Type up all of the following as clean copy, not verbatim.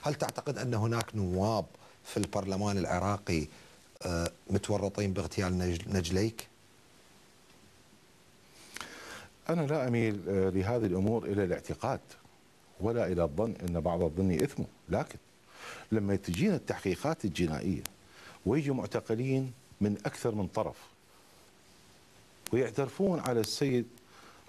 هل تعتقد أن هناك نواب في البرلمان العراقي متورطين باغتيال نجليك؟ أنا لا أميل لهذه الأمور إلى الاعتقاد ولا إلى الظن أن بعض الظن إثمه، لكن لما تجينا التحقيقات الجنائية ويجوا معتقلين من أكثر من طرف ويعترفون على السيد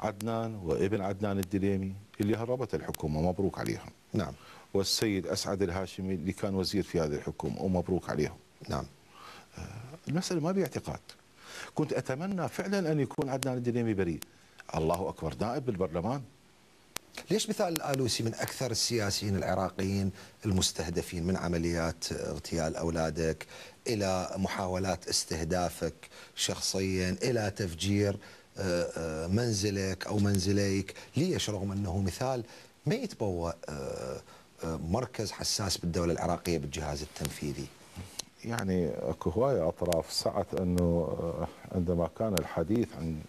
عدنان وابن عدنان الدليمي اللي هربت الحكومة، مبروك عليهم. نعم. والسيد أسعد الهاشمي اللي كان وزير في هذه الحكومة، ومبروك عليهم. نعم. المسألة ما باعتقاد. كنت أتمنى فعلا أن يكون عدنان الدليمي بريء. الله أكبر، نائب بالبرلمان. ليش مثال الآلوسي من أكثر السياسيين العراقيين المستهدفين، من عمليات اغتيال أولادك إلى محاولات استهدافك شخصيا إلى تفجير منزلك أو منزليك، ليش رغم أنه مثال ما يتبوأ مركز حساس بالدولة العراقية بالجهاز التنفيذي؟ يعني اكو هواية أطراف سعت أنه عندما كان الحديث عن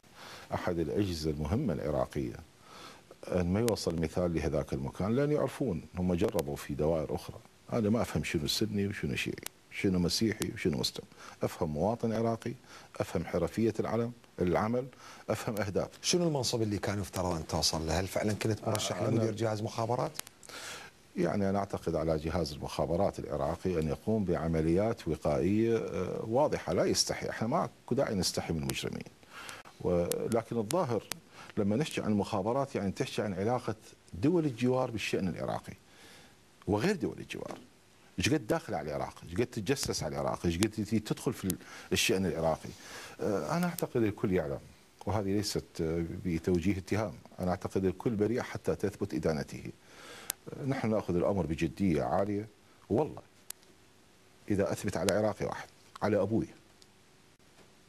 أحد الأجهزة المهمة العراقية أن ما يوصل مثال لهذاك المكان، لأن يعرفون هم جربوا في دوائر أخرى. أنا ما أفهم شنو سني وشنو شيعي، شنو مسيحي وشنو مسلم، أفهم مواطن عراقي، أفهم حرفية العمل، أفهم أهداف. شنو المنصب اللي كان يفترض أن توصل له؟ هل فعلا كنت مرشح لمدير جهاز مخابرات؟ يعني أنا أعتقد على جهاز المخابرات العراقي أن يقوم بعمليات وقائية واضحة، لا يستحي. احنا ما اكو داعي نستحي من المجرمين، ولكن الظاهر لما نحكي عن المخابرات يعني تحكي عن علاقة دول الجوار بالشأن العراقي وغير دول الجوار. ايش قد داخل على العراق، ايش قد تتجسس على العراق، ايش قد تدخل في الشأن العراقي. أنا أعتقد الكل يعلم، وهذه ليست بتوجيه اتهام. أنا أعتقد الكل بريء حتى تثبت إدانته. نحن نأخذ الأمر بجدية عالية، والله إذا أثبت على عراقي واحد، على أبوي،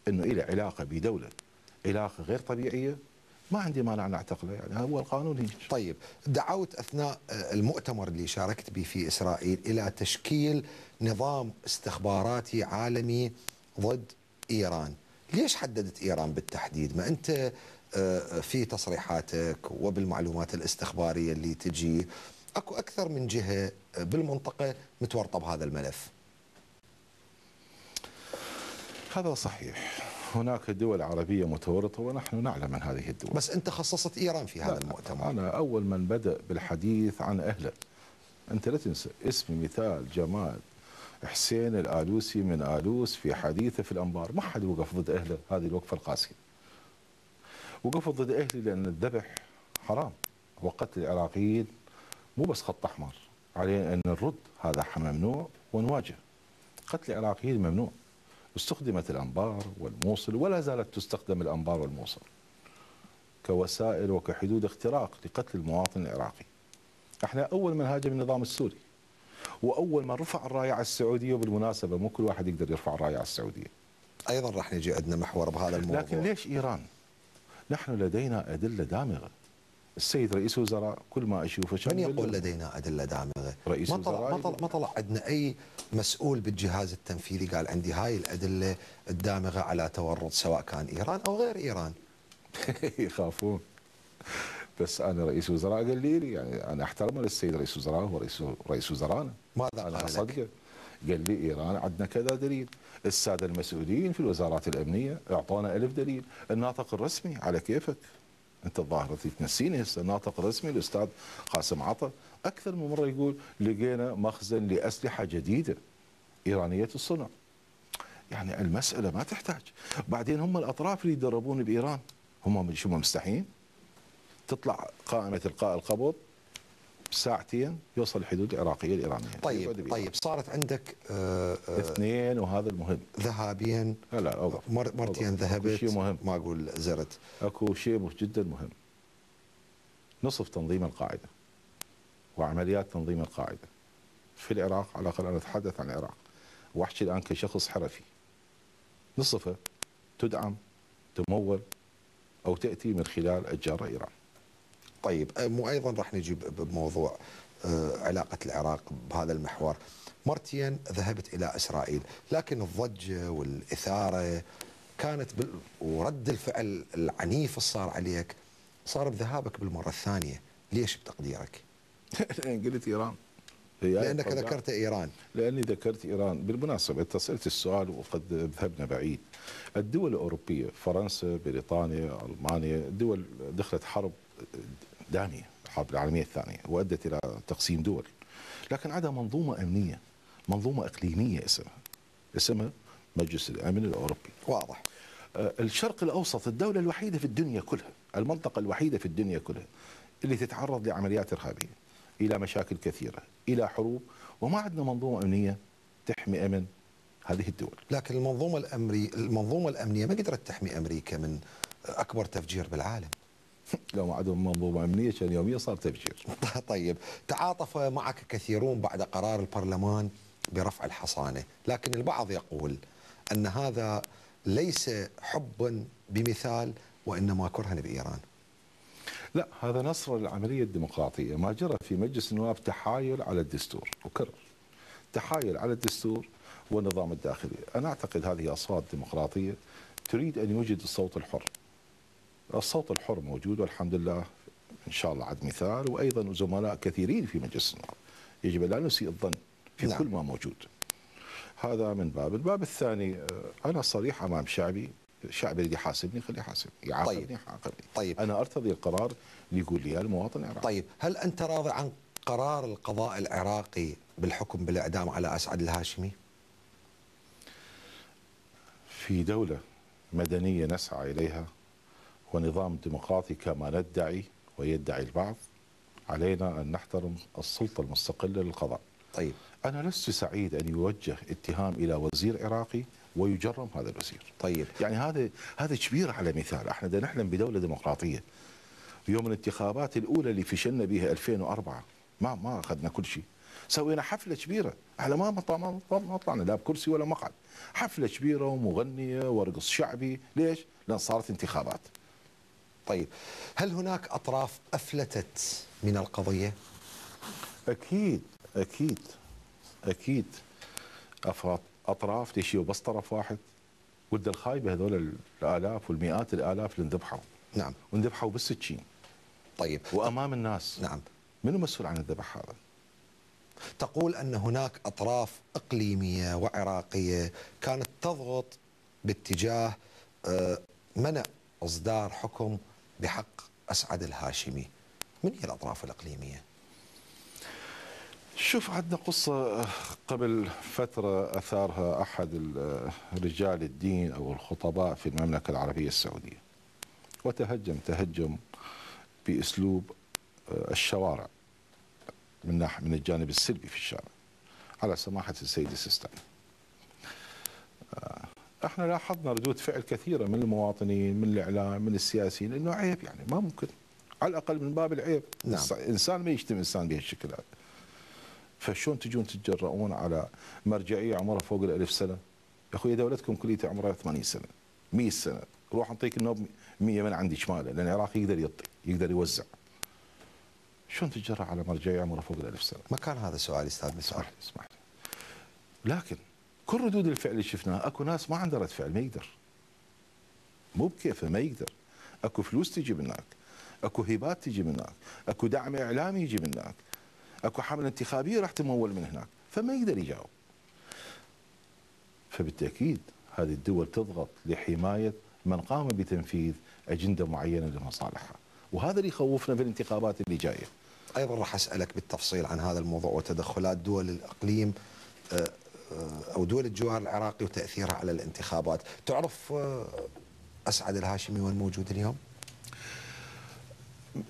أنه إلى علاقة بدولة علاقة غير طبيعية، ما عندي مانع نعتقله. يعني هو القانون هيك. طيب، دعوت أثناء المؤتمر اللي شاركت به في إسرائيل إلى تشكيل نظام استخباراتي عالمي ضد إيران. ليش حددت إيران بالتحديد؟ ما أنت في تصريحاتك وبالمعلومات الاستخبارية اللي تجي أكو أكثر من جهة بالمنطقة متورطة بهذا الملف. هذا صحيح، هناك دول عربية متورطة ونحن نعلم من هذه الدول، بس أنت خصصت إيران في هذا المؤتمر. أنا أول من بدأ بالحديث عن أهله. أنت لا تنسى اسمي مثال جمال حسين الآلوسي من آلوس في حديثه في الأنبار. ما حد وقف ضد أهله هذه الوقفة القاسية. وقفوا ضد أهلي لأن الذبح حرام وقتل العراقيين مو بس خط أحمر، علينا أن نرد هذا ممنوع ونواجه. قتل العراقيين ممنوع. استخدمت الأنبار والموصل ولا زالت تستخدم الأنبار والموصل كوسائل وكحدود اختراق لقتل المواطن العراقي. احنا أول من هاجم النظام السوري، وأول من رفع الراية على السعودية. وبالمناسبة مو كل واحد يقدر يرفع الراية على السعودية. أيضا راح نجي عندنا محور بهذا الموضوع. لكن ليش إيران؟ نحن لدينا أدلة دامغة. السيد رئيس الوزراء كل ما أشوفه من يقول لدينا أدلة دامغة؟ رئيس ما طلع عندنا أي مسؤول بالجهاز التنفيذي قال عندي هاي الأدلة الدامغة على تورط سواء كان إيران أو غير إيران. يخافون. بس أنا رئيس وزراء قال لي يعني أنا أحترم السيد رئيس الوزراء، هو رئيس وزراءنا. ماذا أنا قال أصدقه. قال لي إيران عندنا كذا دليل، السادة المسؤولين في الوزارات الأمنية أعطونا 1000 دليل، الناطق الرسمي على كيفك. أنت الظاهر تنسيني هسه. الناطق الرسمي الأستاذ قاسم عطا أكثر من مرة يقول لقينا مخزن لأسلحة جديدة إيرانية الصنع. يعني المسألة ما تحتاج. بعدين هم الأطراف اللي يدربون بإيران هم شو مستحيين؟ تطلع قائمة إلقاء القبض ساعتين يوصل الحدود العراقية الإيرانية. طيب صارت عندك اثنين، وهذا المهم، ذهابين. لا مرتين ذهبت. شيء مهم، ما أقول زرت. اكو شيء جدا مهم. نصف تنظيم القاعدة وعمليات تنظيم القاعدة في العراق، على الأقل أنا أتحدث عن العراق وأحكي الآن كشخص حرفي، نصفه تدعم، تمول، أو تأتي من خلال الجارة إيران. طيب، أيضا راح نجيب بموضوع علاقة العراق بهذا المحور. مرتين ذهبت إلى إسرائيل، لكن الضجة والإثارة كانت ورد الفعل العنيف اللي صار عليك صار بذهابك بالمرة الثانية. ليش بتقديرك؟ قلت إيران لأنك ذكرت إيران. لأني ذكرت إيران. بالمناسبة أنت سألت السؤال وقد ذهبنا بعيد. الدول الأوروبية فرنسا، بريطانيا، ألمانيا، دول دخلت حرب دامية، الحرب العالمية الثانية، وأدت إلى تقسيم دول، لكن عندها منظومة أمنية، منظومة إقليمية اسمها مجلس الأمن الأوروبي. واضح. الشرق الأوسط الدولة الوحيدة في الدنيا كلها، المنطقة الوحيدة في الدنيا كلها اللي تتعرض لعمليات إرهابية، إلى مشاكل كثيرة، إلى حروب، وما عندنا منظومة أمنية تحمي أمن هذه الدول. لكن المنظومة الأمنية ما قدرت تحمي أمريكا من أكبر تفجير بالعالم. لو ما عندهم منظومة أمنية كان يوميا صار تفجير. طيب، تعاطف معك كثيرون بعد قرار البرلمان برفع الحصانة، لكن البعض يقول أن هذا ليس حبا بمثال وإنما كرها بإيران. لا، هذا نصر للعملية الديمقراطية. ما جرى في مجلس النواب تحايل على الدستور، وكرر تحايل على الدستور والنظام الداخلي. أنا أعتقد هذه أصوات ديمقراطية تريد أن يوجد الصوت الحر. الصوت الحر موجود والحمد لله، إن شاء الله عد مثال، وأيضا زملاء كثيرين في مجلس النواب. يجب لا نسيء الظن في كل ما موجود. هذا من باب. الباب الثاني، أنا صريح أمام شعبي يريد يحاسبني خليه يحاسبني، يعاقبني يعاقبني. طيب، أنا أرتضي القرار اللي يقول لي المواطن العراقي. طيب، هل أنت راضي عن قرار القضاء العراقي بالحكم بالإعدام على أسعد الهاشمي؟ في دولة مدنية نسعى إليها ونظام ديمقراطي كما ندعي ويدعي البعض، علينا أن نحترم السلطة المستقلة للقضاء. طيب، أنا لست سعيد أن يوجه اتهام إلى وزير عراقي ويجرم هذا الوزير. طيب، يعني هذا كبير على مثال. احنا بدنا نحلم بدولة ديمقراطية. يوم الانتخابات الأولى اللي فشلنا بها 2004 ما أخذنا كل شيء، سوينا حفلة كبيرة. احنا ما طلعنا لا بكرسي ولا مقعد، حفلة كبيرة ومغنية ورقص شعبي. ليش؟ لأن صارت انتخابات. طيب، هل هناك أطراف أفلتت من القضية؟ أكيد أكيد أكيد. أطراف تشيوا بس طرف واحد. ولد الخايبة هذول الآلاف والمئات الآلاف اللي انذبحوا. نعم. وانذبحوا بالسكين. طيب. وأمام الناس. نعم. منو مسؤول عن الذبح هذا؟ تقول أن هناك أطراف إقليمية وعراقية كانت تضغط باتجاه منع إصدار حكم بحق أسعد الهاشمي. من هي الأطراف الإقليمية؟ شوف، عندنا قصة قبل فترة أثارها أحد رجال الدين أو الخطباء في المملكة العربية السعودية، وتهجم بأسلوب الشوارع من الجانب السلبي في الشارع على سماحة السيد السيستاني. احنا لاحظنا ردود فعل كثيرة من المواطنين، من الإعلام، من السياسيين، انه عيب، يعني ما ممكن، على الأقل من باب العيب. نعم. إنسان ما يشتم إنسان بهالشكل هذا. فشون تجون تتجرؤون على مرجعية عمرها فوق ال1000 سنة؟ يا أخوي دولتكم كليتها عمرها 80 سنة 100 سنة، روح أعطيك النوب 100 من عندي شماله، لأن العراق يقدر يعطي، يقدر يوزع. شلون تتجرأ على مرجعية عمرها فوق ال1000 سنة؟ ما كان هذا سؤالي أستاذ مسعود. اسمح لي. لكن كل ردود الفعل اللي شفناها، اكو ناس ما عندها رد فعل، ما يقدر، مو بكيفه، ما يقدر. اكو فلوس تجي من هناك، اكو هبات تجي من هناك، اكو دعم اعلامي يجي من هناك، اكو حمله انتخابيه راح تمول من هناك، فما يقدر يجاوب. فبالتاكيد هذه الدول تضغط لحمايه من قام بتنفيذ اجنده معينه لمصالحها، وهذا اللي يخوفنا في الانتخابات اللي جايه. ايضا راح اسالك بالتفصيل عن هذا الموضوع وتدخلات دول الاقليم او دول الجوار العراقي وتاثيرها على الانتخابات. تعرف اسعد الهاشمي وين موجود اليوم؟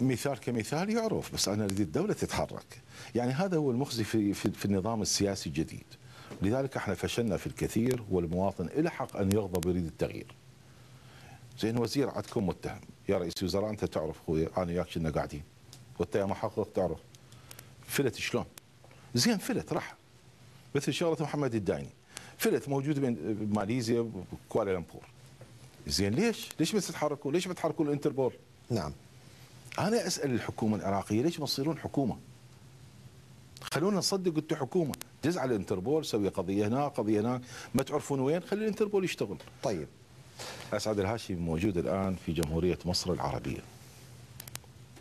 مثال كمثال يعرف، بس انا اريد الدوله تتحرك. يعني هذا هو المخزي في النظام السياسي الجديد. لذلك احنا فشلنا في الكثير، والمواطن له حق ان يغضب ويريد التغيير. زين، وزير عندكم متهم، يا رئيس وزراء انت تعرف اخوي انا وياك كنا قاعدين وانت يا محقق تعرف فلت شلون؟ زين فلت راح، مثل شغله محمد الدايني، فلت موجود بماليزيا بكوالالمبور. زين ليش ما تتحركوا؟ ليش ما تحركوا الانتربول؟ نعم. انا اسال الحكومه العراقيه ليش ما تصيرون حكومه؟ خلونا نصدق انتم حكومه، دز على الانتربول، سوي قضيه هنا قضيه هناك، ما تعرفون وين، خلي الانتربول يشتغل. طيب، اسعد الهاشمي موجود الان في جمهوريه مصر العربيه.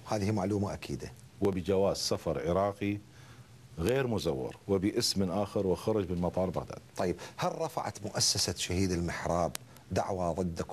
هذه معلومه اكيده. وبجواز سفر عراقي غير مزور وباسم آخر وخرج من مطار بغداد. طيب، هل رفعت مؤسسة شهيد المحراب دعوى ضدكم